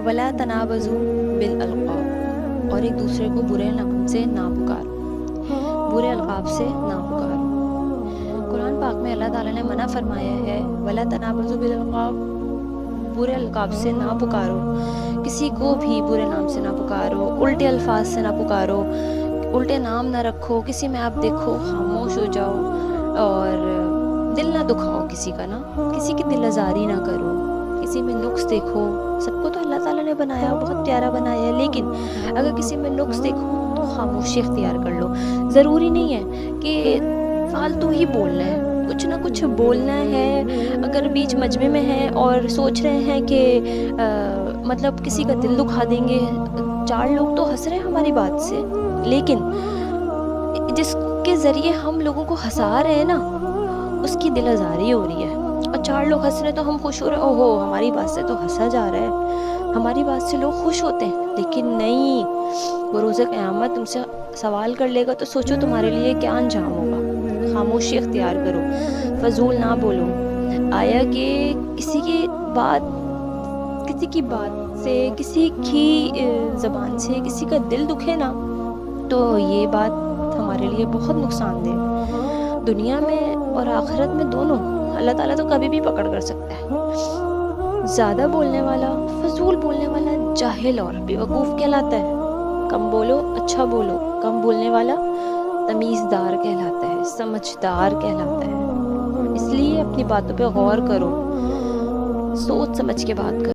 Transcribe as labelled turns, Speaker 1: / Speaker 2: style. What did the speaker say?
Speaker 1: ولا تنابزوا بالالقاب، اور ایک دوسرے کو برے نام سے نہ پکارو، برے القاب سے نہ پکارو۔ قرآن پاک میں اللہ تعالیٰ نے منع فرمایا ہے ولا تنابزوا بالالقاب، برے القاب سے نہ پکارو، کسی کو بھی برے نام سے نہ پکارو، الٹے الفاظ سے نہ پکارو، الٹے نام نہ رکھو، کسی میں آپ دیکھو خاموش ہو جاؤ، اور دل نہ دکھاؤ کسی کا، نا کسی کی دل آزاری نہ کرو، کسی میں نقص دیکھو، سب کو تو اللہ تعالیٰ نے بنایا بہت پیارا بنایا ہے، لیکن اگر کسی میں نقص دیکھو تو خاموشی اختیار کر لو۔ ضروری نہیں ہے کہ فالتو ہی بولنا ہے، کچھ نہ کچھ بولنا ہے۔ اگر بیچ مجمع میں ہیں اور سوچ رہے ہیں کہ مطلب کسی کا دل دکھا دیں گے، چار لوگ تو ہنس رہے ہیں ہماری بات سے، لیکن جس کے ذریعے ہم لوگوں کو ہنسا رہے ہیں نا، اس کی دل آزاری ہو رہی ہے، اور چار لوگ ہنس رہے ہیں تو ہم خوش ہو رہے ہیں، اوہو ہماری بات سے تو ہنسا جا رہا ہے، ہماری بات سے لوگ خوش ہوتے ہیں، لیکن نہیں، وہ روز قیامت تم سے سوال کر لے گا تو سوچو تمہارے لیے کیا انجام ہوگا۔ خاموشی اختیار کرو، فضول نہ بولو۔ آیا کہ کسی کی بات سے، کسی کی زبان سے کسی کا دل دکھے نا، تو یہ بات ہمارے لیے بہت نقصان دہ، دنیا میں اور آخرت میں دونوں۔ اللہ تعالیٰ تو کبھی بھی پکڑ کر سکتا ہے۔ زیادہ بولنے والا، فضول بولنے والا جاہل اور بیوقوف کہلاتا ہے۔ کم بولو، اچھا بولو، کم بولنے والا تمیزدار کہلاتا ہے، سمجھدار کہلاتا ہے۔ اس لیے اپنی باتوں پہ غور کرو، سوچ سمجھ کے بات کرو۔